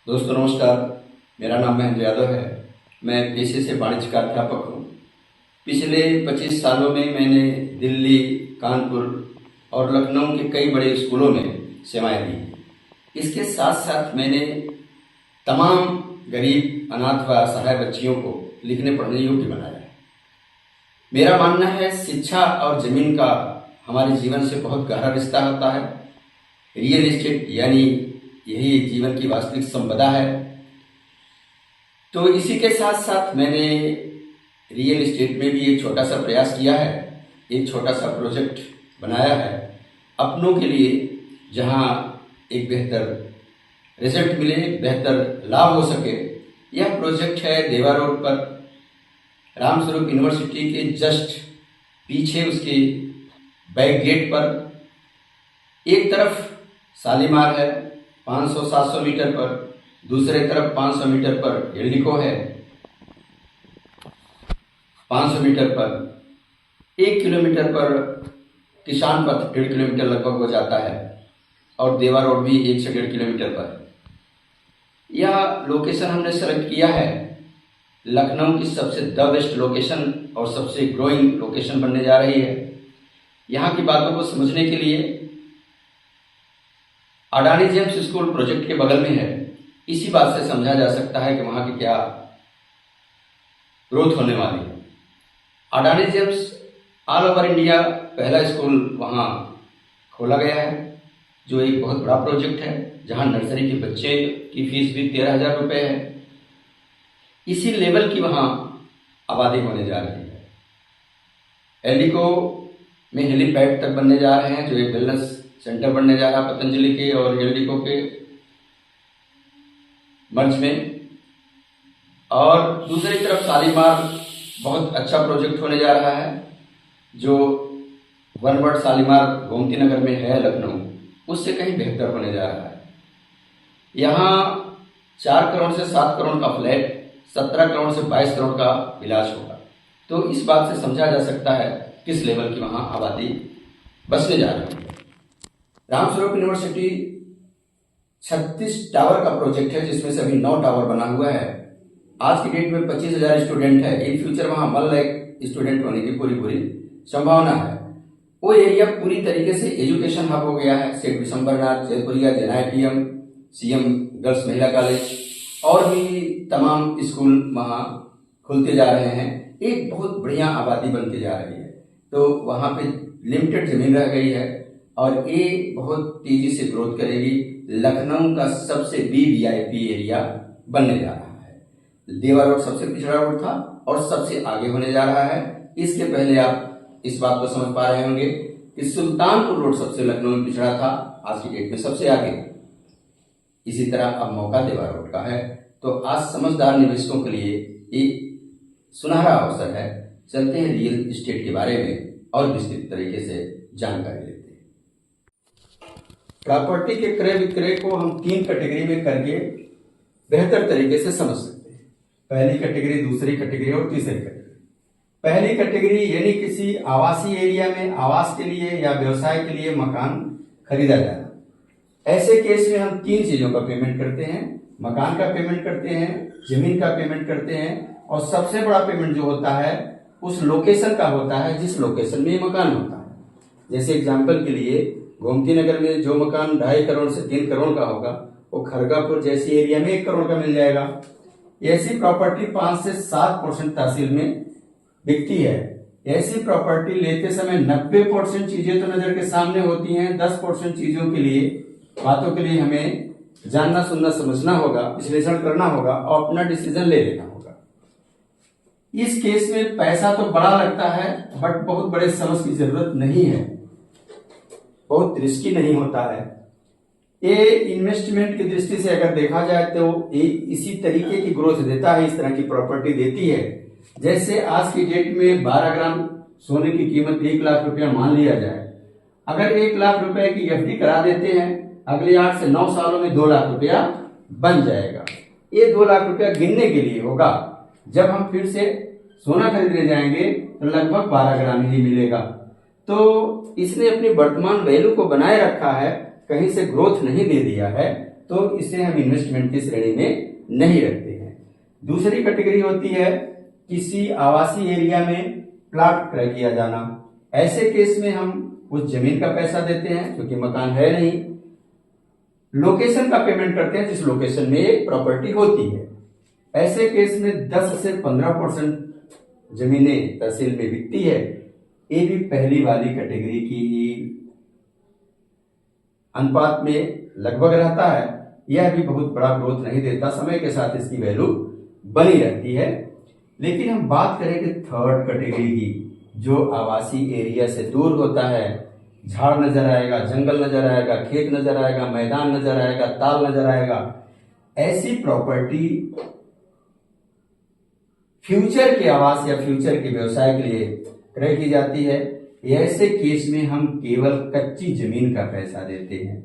दोस्तों नमस्कार। मेरा नाम महेंद्र यादव है। मैं पेशे से वाणिज्य का अध्यापक हूँ। पिछले 25 सालों में मैंने दिल्ली, कानपुर और लखनऊ के कई बड़े स्कूलों में सेवाएं दी। इसके साथ साथ मैंने तमाम गरीब, अनाथ व असहाय बच्चियों को लिखने पढ़ने योग्य बनाया है। मेरा मानना है शिक्षा और जमीन का हमारे जीवन से बहुत गहरा रिश्ता होता है। रियल एस्टेट यानी यही जीवन की वास्तविक संपदा है। तो इसी के साथ साथ मैंने रियल एस्टेट में भी एक छोटा सा प्रयास किया है, एक छोटा सा प्रोजेक्ट बनाया है अपनों के लिए, जहां एक बेहतर रिजल्ट मिले, बेहतर लाभ हो सके। यह प्रोजेक्ट है देवा रोड पर, रामस्वरूप यूनिवर्सिटी के जस्ट पीछे उसके बैक गेट पर। एक तरफ शालीमार है 500-700 मीटर पर, दूसरे तरफ 500 मीटर पर एल्डिको है। 500 मीटर पर 1 किलोमीटर पर किसान पथ 1.5 किलोमीटर लगभग हो जाता है, और देवा रोड भी 1 से 1.5 किलोमीटर पर। यह लोकेशन हमने सेलेक्ट किया है लखनऊ की सबसे द बेस्ट लोकेशन और सबसे ग्रोइंग लोकेशन बनने जा रही है। यहाँ की बातों को समझने के लिए अडानी जेम्स स्कूल प्रोजेक्ट के बगल में है। इसी बात से समझा जा सकता है कि वहां की क्या ग्रोथ होने वाली है। Adani James all over India पहला स्कूल वहां खोला गया है, जो एक बहुत बड़ा प्रोजेक्ट है, जहां नर्सरी के बच्चे की फीस भी 13,000 रुपये है। इसी लेवल की वहां आबादी होने जा रही है। एल्डिको में हेलीपैड तक बनने जा रहे हैं, जो एक वेलनेस सेंटर बनने जा रहा है पतंजलि के और एल्डिको के मर्ज में। और दूसरी तरफ शालीमार बहुत अच्छा प्रोजेक्ट होने जा रहा है, जो वन वर्ड शालीमार गोमती नगर में है लखनऊ, उससे कहीं बेहतर होने जा रहा है। यहाँ 4 करोड़ से 7 करोड़ का फ्लैट, 17 करोड़ से 22 करोड़ का विलास होगा। तो इस बात से समझा जा सकता है किस लेवल की वहाँ आबादी बसने जा रही है। रामस्वरूप यूनिवर्सिटी 36 टावर का प्रोजेक्ट है, जिसमें से अभी 9 टावर बना हुआ है। आज की डेट में 25,000 स्टूडेंट है। इन फ्यूचर वहां 1 लाख स्टूडेंट होने की पूरी संभावना है। वो एरिया पूरी तरीके से एजुकेशन हब हो गया है। सेठ विशंबरनाथ, जयपुरिया, जेनआईटीएम, सीएम गर्ल्स महिला कॉलेज और भी तमाम स्कूल वहां खुलते जा रहे हैं। एक बहुत बढ़िया आबादी बनती जा रही है। तो वहां पे लिमिटेड जमीन रह गई है और ये बहुत तेजी से ग्रोथ करेगी। लखनऊ का सबसे वीवीआईपी एरिया बनने जा रहा है। देवा रोड सबसे पिछड़ा रोड था और सबसे आगे होने जा रहा है। इसके पहले आप इस बात को समझ पा रहे होंगे कि सुल्तानपुर रोड सबसे लखनऊ में पिछड़ा था, आज की डेट में सबसे आगे। इसी तरह अब मौका देवा रोड का है। तो आज समझदार निवेशकों के लिए एक सुनहरा अवसर है। चलते हैं रियल एस्टेट के बारे में और विस्तृत तरीके से जानकारी लेते हैं। प्रॉपर्टी के क्रय विक्रय को हम 3 कैटेगरी में करके बेहतर तरीके से समझ सकते हैं। पहली कैटेगरी, दूसरी कैटेगरी और तीसरी कैटेगरी। पहली कैटेगरी यानी किसी आवासीय एरिया में आवास के लिए या व्यवसाय के लिए मकान खरीदा जाना। ऐसे केस में हम 3 चीजों का पेमेंट करते हैं। मकान का पेमेंट करते हैं, जमीन का पेमेंट करते हैं, और सबसे बड़ा पेमेंट जो होता है उस लोकेशन का होता है जिस लोकेशन में ये मकान होता है। जैसे एग्जाम्पल के लिए गोमती नगर में जो मकान 2.5 करोड़ से 3 करोड़ का होगा, वो खरगापुर जैसी एरिया में 1 करोड़ का मिल जाएगा। ऐसी प्रॉपर्टी 5 से 7% तहसील में बिकती है। ऐसी प्रॉपर्टी लेते समय 90% चीजें तो नजर के सामने होती हैं। 10% चीजों के लिए, बातों के लिए हमें जानना, सुनना, समझना होगा, विश्लेषण करना होगा और अपना डिसीजन ले लेना होगा। इस केस में पैसा तो बड़ा लगता है, बट बहुत बड़े समझ की जरूरत नहीं है, बहुत रिस्की नहीं होता है। ये इन्वेस्टमेंट की दृष्टि से अगर देखा जाए तो इसी तरीके की ग्रोथ देता है, इस तरह की प्रॉपर्टी देती है। जैसे आज की डेट में 12 ग्राम सोने की कीमत 1 लाख रुपया मान लिया जाए। अगर 1 लाख रुपए की एफडी करा देते हैं, अगले 8 से 9 सालों में 2 लाख रुपया बन जाएगा। ये 2 लाख रुपया गिनने के लिए होगा। जब हम फिर से सोना खरीदने जाएंगे तो लगभग 12 ग्राम ही मिलेगा। तो इसने अपनी वर्तमान वैल्यू को बनाए रखा है, कहीं से ग्रोथ नहीं दे दिया है। तो इसे हम इन्वेस्टमेंट की श्रेणी में नहीं रखते हैं। दूसरी कैटेगरी होती है किसी आवासीय एरिया में प्लॉट क्रय किया जाना। ऐसे केस में हम उस जमीन का पैसा देते हैं क्योंकि मकान है नहीं, लोकेशन का पेमेंट करते हैं जिस लोकेशन में एक प्रॉपर्टी होती है। ऐसे केस में 10 से 15% जमीनें तहसील में बिकती है। ये भी पहली वाली कैटेगरी की अनुपात में लगभग रहता है। यह भी बहुत बड़ा ग्रोथ नहीं देता, समय के साथ इसकी वैल्यू बनी रहती है। लेकिन हम बात करेंगे थर्ड कैटेगरी की, जो आवासीय एरिया से दूर होता है। झाड़ नजर आएगा, जंगल नजर आएगा, खेत नजर आएगा, मैदान नजर आएगा, ताल नजर आएगा। ऐसी प्रॉपर्टी फ्यूचर के आवास या फ्यूचर के व्यवसाय के लिए क्रय की जाती है। ऐसे केस में हम केवल कच्ची जमीन का पैसा देते हैं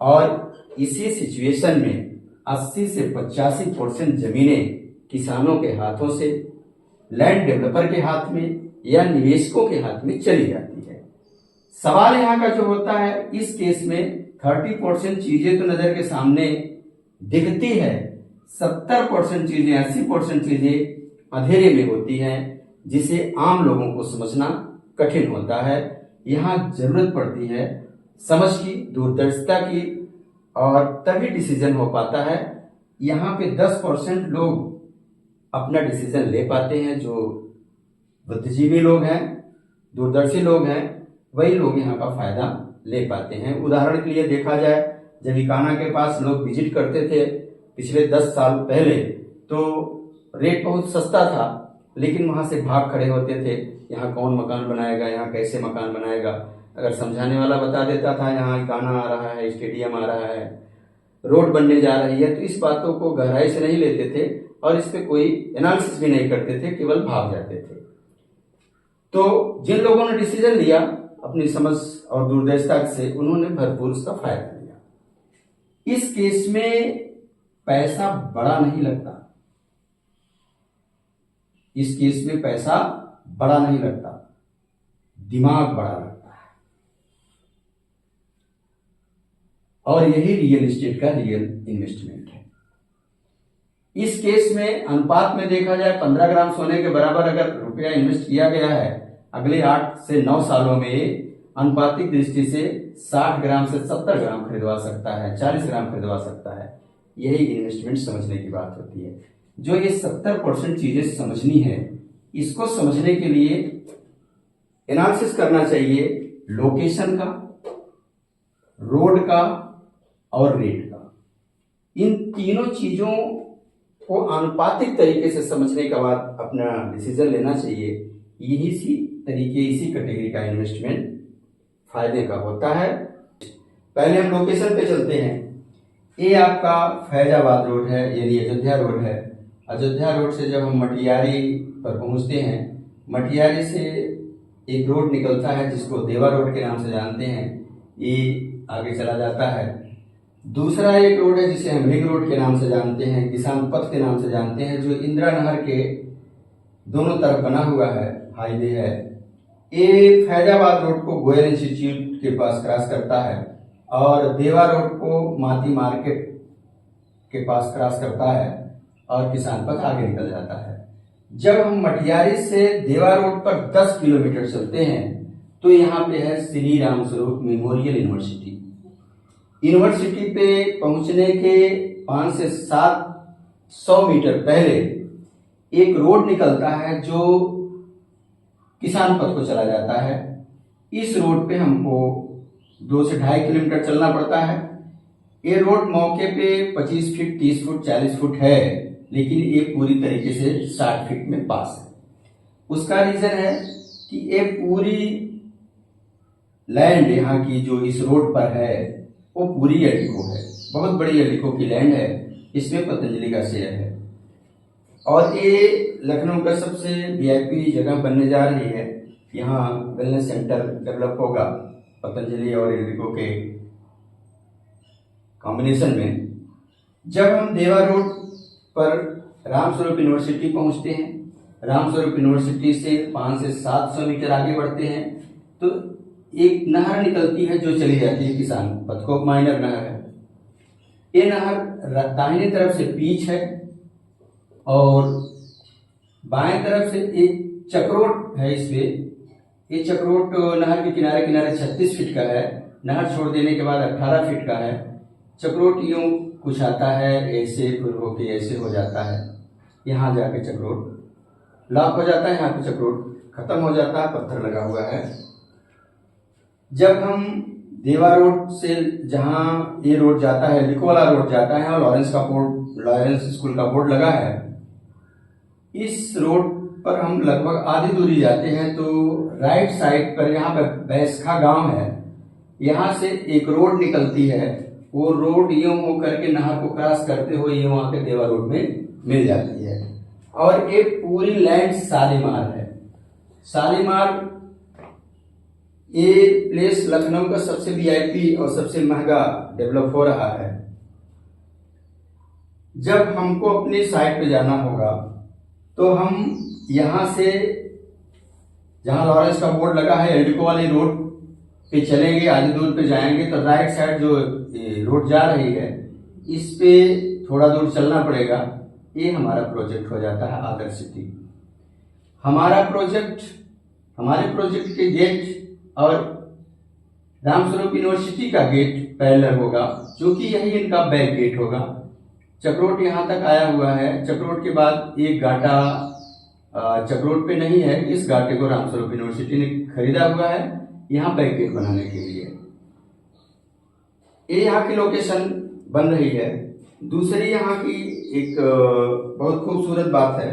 और इसी सिचुएशन में 80 से 85% जमीनें किसानों के हाथों से, लैंड डेवलपर के हाथ में या निवेशकों के हाथ में चली जाती है। सवाल यहाँ का जो होता है, इस केस में 30% चीजें तो नजर के सामने दिखती है, 70% चीजें, 80% चीजें अंधेरे में होती हैं, जिसे आम लोगों को समझना कठिन होता है। यहाँ जरूरत पड़ती है समझ की, दूरदर्शिता की, और तभी डिसीजन हो पाता है। यहाँ पे 10% लोग अपना डिसीजन ले पाते हैं, जो बुद्धिजीवी लोग हैं, दूरदर्शी लोग हैं, वही लोग यहाँ का फायदा ले पाते हैं। उदाहरण के लिए देखा जाए, जब इकाना के पास लोग विजिट करते थे पिछले 10 साल पहले, तो रेट बहुत सस्ता था, लेकिन वहां से भाग खड़े होते थे, यहाँ कौन मकान बनाएगा, यहाँ कैसे मकान बनाएगा। अगर समझाने वाला बता देता था यहाँ इकाना आ रहा है, स्टेडियम आ रहा है, रोड बनने जा रही है, तो इस बातों को गहराई से नहीं लेते थे और इस पे कोई एनालिसिस भी नहीं करते थे, केवल भाग जाते थे। तो जिन लोगों ने डिसीजन लिया अपनी समझ और दूरदर्शिता से, उन्होंने भरपूर उसका फायदा लिया। इस केस में पैसा बड़ा नहीं लगता, इस केस में पैसा बड़ा नहीं लगता, दिमाग बड़ा लगता है। और यही रियल एस्टेट का रियल इन्वेस्टमेंट है। इस केस में अनुपात में देखा जाए, 15 ग्राम सोने के बराबर अगर रुपया इन्वेस्ट किया गया है, अगले 8 से 9 सालों में अनुपातिक दृष्टि से 60 ग्राम से 70 ग्राम खरीदवा सकता है, 40 ग्राम खरीदवा सकता है। यही इन्वेस्टमेंट समझने की बात होती है। जो ये 70% चीजें समझनी है, इसको समझने के लिए एनालिसिस करना चाहिए लोकेशन का, रोड का और रेट का। इन तीनों चीजों को अनुपातिक तरीके से समझने के बाद अपना डिसीजन लेना चाहिए। यही सी तरीके, इसी कैटेगरी का इन्वेस्टमेंट फायदे का होता है। पहले हम लोकेशन पे चलते हैं। ये आपका फैजाबाद रोड है, यानी अयोध्या रोड है। अयोध्या रोड से जब हम मटियारी पर पहुंचते हैं, मटियारी से एक रोड निकलता है जिसको देवा रोड के नाम से जानते हैं, ये आगे चला जाता है। दूसरा एक रोड है जिसे हम रिंग रोड के नाम से जानते हैं, किसान पथ के नाम से जानते हैं, जो इंदिरा नहर के दोनों तरफ बना हुआ है, हाईवे है। ये फैजाबाद रोड को गोयल इंस्टीट्यूट के पास क्रॉस करता है और देवा रोड को माती मार्केट के पास क्रॉस करता है और किसान पथ आगे निकल जाता है। जब हम मटियारी से देवा रोड पर 10 किलोमीटर चलते हैं, तो यहाँ पे है Shri Ram Swaroop memorial university. University पे पहुंचने के 5 से 700 मीटर पहले एक रोड निकलता है जो किसान पथ को चला जाता है। इस रोड पे हमको 2 से 2.5 किलोमीटर चलना पड़ता है। ये रोड मौके पे 25 फीट, 30 फुट, 40 फुट है, लेकिन ये पूरी तरीके से 60 फीट में पास है। उसका रीजन है कि ये पूरी लैंड यहाँ की जो इस रोड पर है वो पूरी एलिको है, बहुत बड़ी एलिको की लैंड है। इसमें पतंजलि का शेयर है और ये लखनऊ का सबसे वीआईपी जगह बनने जा रही है। यहाँ वेलनेस सेंटर डेवलप होगा पतंजलि और एलिको के कॉम्बिनेशन में। जब हम देवा रोड पर रामस्वरूप यूनिवर्सिटी पहुंचते हैं, रामस्वरूप यूनिवर्सिटी से 5 से 700 मीटर आगे बढ़ते हैं, तो एक नहर निकलती है जो चली जाती है किसान पथ को, माइनर नहर है। ये नहर दाहिने तरफ से पीच है और बाएं तरफ से एक चक्रोट है। इसमें ये चक्रोट नहर के किनारे किनारे 36 फीट का है। नहर छोड़ देने के बाद 18 फीट का है। चक्रोट यूं कुछ आता है ऐसे, फिर होके ऐसे हो जाता है। यहाँ जाके चक्रोट लॉक हो जाता है, यहाँ पे चक्रोट खत्म हो जाता है, पत्थर लगा हुआ है। जब हम देवा रोड से, जहाँ ये रोड जाता है, लिकोला रोड जाता है और लॉरेंस स्कूल का बोर्ड लगा है, इस रोड पर हम लगभग आधी दूरी जाते हैं तो राइट साइड पर यहाँ पर बैसखा गांव है। यहाँ से एक रोड निकलती है, वो रोड यूं होकर के नहर को क्रॉस करते हुए ये वहां के देवा रोड में मिल जाती है। और एक पूरी लैंड शालीमार है। शालीमार ये प्लेस लखनऊ का सबसे वीआईपी और सबसे महंगा डेवलप हो रहा है। जब हमको अपनी साइट पे जाना होगा तो हम यहां से, जहां लॉरेंस का बोर्ड लगा है, एल्डिको वाली रोड पे चलेंगे, आधी दूर पे जाएंगे तो राइट साइड जो रोड जा रही है, इस पे थोड़ा दूर चलना पड़ेगा। ये हमारा प्रोजेक्ट हो जाता है आदर्श सिटी। हमारे प्रोजेक्ट के गेट और रामस्वरूप यूनिवर्सिटी का गेट पैरेलल होगा, जो कि यही इनका बैक गेट होगा। चक्रोट यहाँ तक आया हुआ है। चक्रोट के बाद एक गाटा चक्रोट पे नहीं है, इस गाटे को रामस्वरूप यूनिवर्सिटी ने खरीदा हुआ है यहाँ बैक गेट बनाने के लिए। ये यहाँ की लोकेशन बन रही है। दूसरी यहाँ की एक बहुत खूबसूरत बात है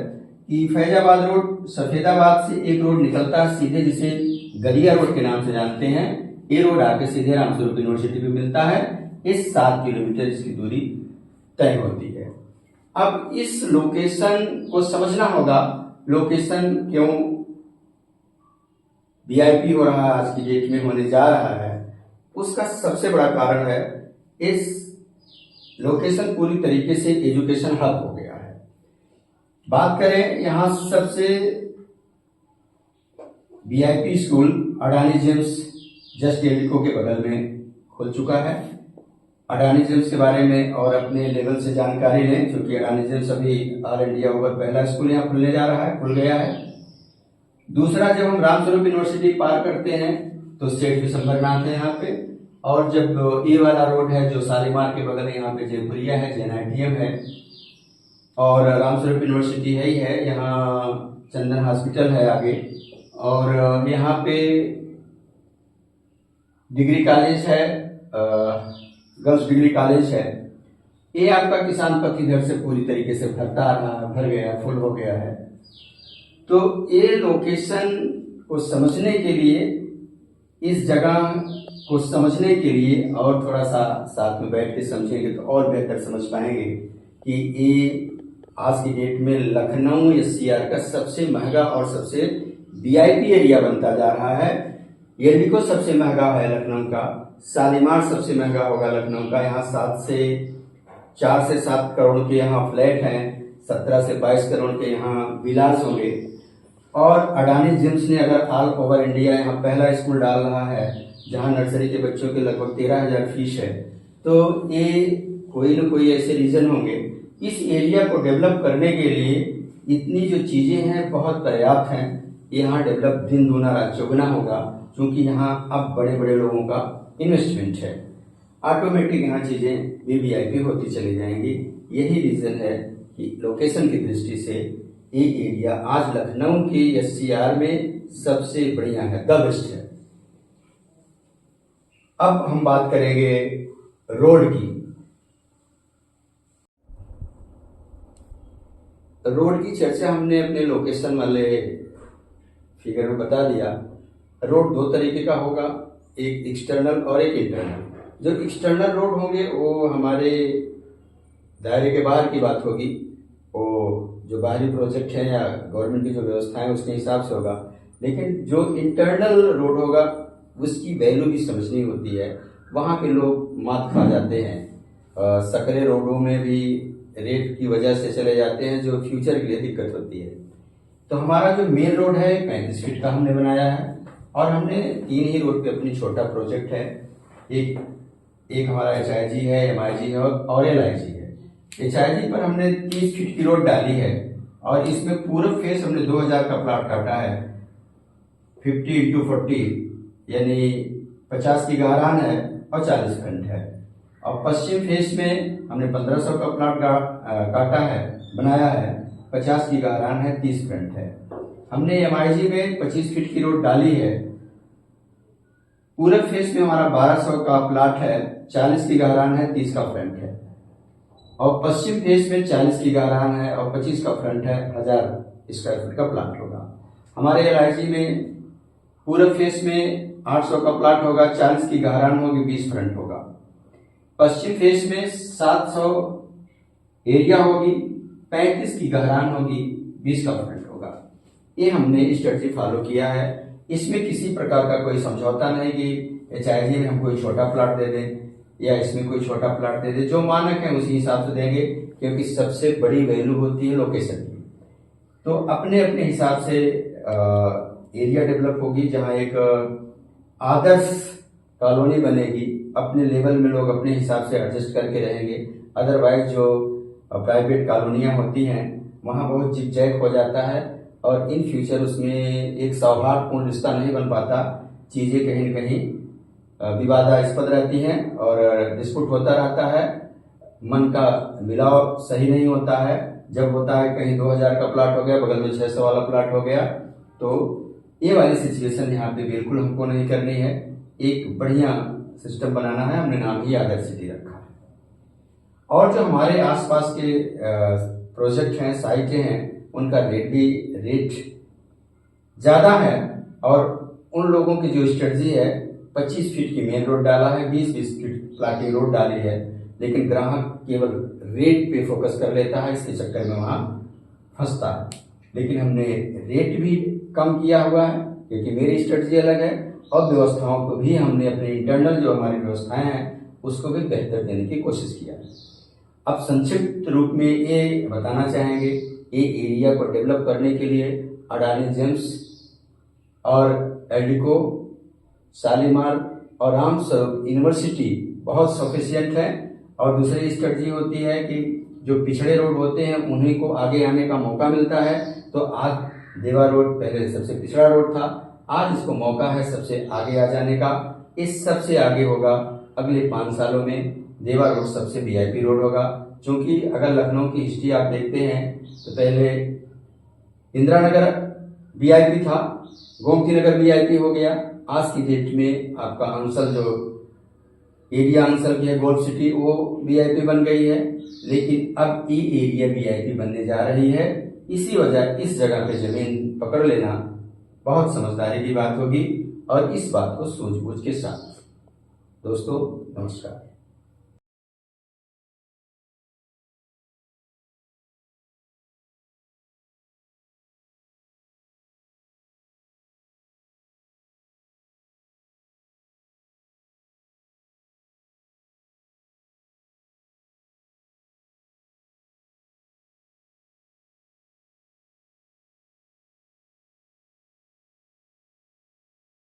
कि फैजाबाद रोड, सफेदाबाद से एक रोड निकलता है सीधे, जिसे गलिया रोड के नाम से जानते हैं। ये रोड आके सीधे रामस्वरूप यूनिवर्सिटी पे मिलता है। इस 7 किलोमीटर इसकी दूरी तय होती है। अब इस लोकेशन को समझना होगा, लोकेशन क्यों वीआईपी हो रहा है, आज की डेट में होने जा रहा है। उसका सबसे बड़ा कारण है, इस लोकेशन पूरी तरीके से एजुकेशन हब हो गया है। बात करें यहाँ सबसे VIP school Adani James just Eldeco के बगल में खुल चुका है। अडानी जेम्स के बारे में और अपने लेवल से जानकारी लें, क्योंकि अडानी जेम्स अभी ऑल इंडिया ओवर पहला स्कूल यहाँ खुलने जा रहा है, खुल गया है। दूसरा, जब हम रामस्वरूप यूनिवर्सिटी पार करते हैं तो सेठ विशंबरनाथ है यहाँ पे। और जब ये वाला रोड है जो शालीमार के बगल है, यहाँ पे जयपुरिया है, JNITM है और रामस्वरूप यूनिवर्सिटी है ही है। यहाँ चंदन हॉस्पिटल है आगे, और यहाँ पे डिग्री कॉलेज है, गर्ल्स डिग्री कॉलेज है। ये आपका किसान पथ इधर से पूरी तरीके से भरता आ रहा है, भर गया, फुल हो गया है। तो ये लोकेशन को समझने के लिए, इस जगह को समझने के लिए और थोड़ा सा साथ में बैठ के समझेंगे तो और बेहतर समझ पाएंगे कि ये आज की डेट में लखनऊ SCR का सबसे महंगा और सबसे वीआईपी एरिया बनता जा रहा है। एल्डिको सबसे महंगा है लखनऊ का, शालीमार सबसे महंगा होगा लखनऊ का। यहाँ 4 से 7 करोड़ के यहाँ फ्लैट हैं, 17 से 22 करोड़ के यहाँ विलास होंगे। और अडानी जेम्स ने अगर ऑल ओवर इंडिया यहाँ पहला स्कूल डाल रहा है, जहाँ नर्सरी के बच्चों के लगभग 13,000 फीस है, तो ये कोई न कोई ऐसे रीजन होंगे। इस एरिया को डेवलप करने के लिए इतनी जो चीजें हैं बहुत पर्याप्त हैं। यहाँ डेवलप दिन दूना रात चौगुना होगा, क्योंकि यहाँ अब बड़े बड़े लोगों का इन्वेस्टमेंट है। ऑटोमेटिक यहाँ चीजें वीवीआईपी होती चली जाएंगी। यही रीजन है कि लोकेशन की दृष्टि से ये एरिया आज लखनऊ के SCR में सबसे बढ़िया है, द बेस्ट है। अब हम बात करेंगे रोड की। रोड की चर्चा हमने अपने लोकेशन वाले फिगर में बता दिया। रोड 2 तरीके का होगा, एक एक्सटर्नल और एक इंटरनल। जो एक्सटर्नल रोड होंगे वो हमारे दायरे के बाहर की बात होगी, वो जो बाहरी प्रोजेक्ट है या गवर्नमेंट की जो व्यवस्था है उसके हिसाब से होगा। लेकिन जो इंटरनल रोड होगा उसकी वैल्यू भी समझनी होती है। वहाँ के लोग मात खा जाते हैं, सकरे रोडों में भी रेट की वजह से चले जाते हैं, जो फ्यूचर के लिए दिक्कत होती है। तो हमारा जो मेन रोड है 35 फीट का हमने बनाया है, और हमने 3 ही रोड पे अपनी छोटा प्रोजेक्ट है। एक एक हमारा HIG है, MIG है और LIG है। HIG पर हमने 30 फीट की रोड डाली है और इसमें पूरब फेस हमने 2000 का प्लॉट काटा है। 50x40 यानी 50 की गहरान है और 40 फ्रंट है। और पश्चिम फेस में हमने 1500 का प्लॉट काटा है, बनाया है। 50 की गहरान है, 30 फ्रंट है। हमने MIG में 25 फीट की रोड डाली है। पूरब फेस में हमारा 1200 का प्लॉट है, 40 की गहरान है, 30 का फ्रंट है। और पश्चिम फेस में 40 की गहरान है और 25 का फ्रंट है, 1000 स्क्वायर फीट का प्लॉट होगा। हमारे LIG में पूरब फेस में 800 का प्लॉट होगा, 40 की गहरान होगी, 20 फ्रंट होगा। पश्चिम फेस में 700 एरिया होगी, 35 की गहरान होगी, 20 का फ्रंट होगा। ये हमने स्ट्रेटजी फॉलो किया है। इसमें किसी प्रकार का कोई समझौता नहीं कि HIG में हम कोई छोटा प्लॉट दे दें या इसमें कोई छोटा प्लॉट दे दें। जो मानक है उसी हिसाब से देंगे, क्योंकि सबसे बड़ी वैल्यू होती है लोकेशन की। तो अपने अपने हिसाब से एरिया डेवलप होगी, जहां एक आदर्श कॉलोनी बनेगी। अपने लेवल में लोग अपने हिसाब से एडजस्ट करके रहेंगे। अदरवाइज जो प्राइवेट कॉलोनियां होती हैं वहां बहुत जिग-जैग हो जाता है और इन फ्यूचर उसमें एक सौहार्दपूर्ण रिश्ता नहीं बन पाता। चीजें कहीं न कहीं विवादास्पद रहती हैं और डिस्प्यूट होता रहता है। मन का मिलाव सही नहीं होता है। जब होता है कहीं 2000 का प्लॉट हो गया, बगल में 600 वाला प्लॉट हो गया, तो ये वाली सिचुएशन यहाँ पे बिल्कुल हमको नहीं करनी है। एक बढ़िया सिस्टम बनाना है। हमने नाम ही आदर्श सिटी रखा है। और जो हमारे आसपास के प्रोजेक्ट हैं, साइटें हैं, उनका रेट ज्यादा है और उन लोगों की जो स्ट्रेटजी है 25 फीट की मेन रोड डाला है, 20-20 फीट प्लाटिंग रोड डाली है, लेकिन ग्राहक केवल रेट पे फोकस कर लेता है। इसके चक्कर में वहां फंसता है। लेकिन हमने रेट भी कम किया हुआ है, क्योंकि मेरी स्ट्रेटजी अलग है और व्यवस्थाओं को भी हमने अपने इंटरनल जो हमारी व्यवस्थाएं हैं उसको भी बेहतर देने की कोशिश किया है। अब संक्षिप्त रूप में ये बताना चाहेंगे, ये एरिया को डेवलप करने के लिए अडानी जेम्स और एल्डिको, शालीमार और रामस्वरूप यूनिवर्सिटी बहुत सफिशिएंट है। और दूसरी स्ट्रेटजी होती है कि जो पिछड़े रोड होते हैं उन्हीं को आगे आने का मौका मिलता है। तो आज देवा रोड पहले सबसे पिछड़ा रोड था, आज इसको मौका है सबसे आगे आ जाने का। इस सबसे आगे होगा अगले 5 सालों में देवा रोड सबसे VIP रोड होगा। क्योंकि अगर लखनऊ की हिस्ट्री आप देखते हैं तो पहले इंदिरा नगर VIP था, गोमती नगर VIP हो गया। आज की डेट में आपका अंसल जो एरिया अंसल की है, गोल्ड सिटी, वो VIP बन गई है। लेकिन अब ई एरिया VIP बनने जा रही है। इसी वजह इस जगह पे जमीन पकड़ लेना बहुत समझदारी की बात होगी और इस बात को सूझबूझ के साथ। दोस्तों नमस्कार।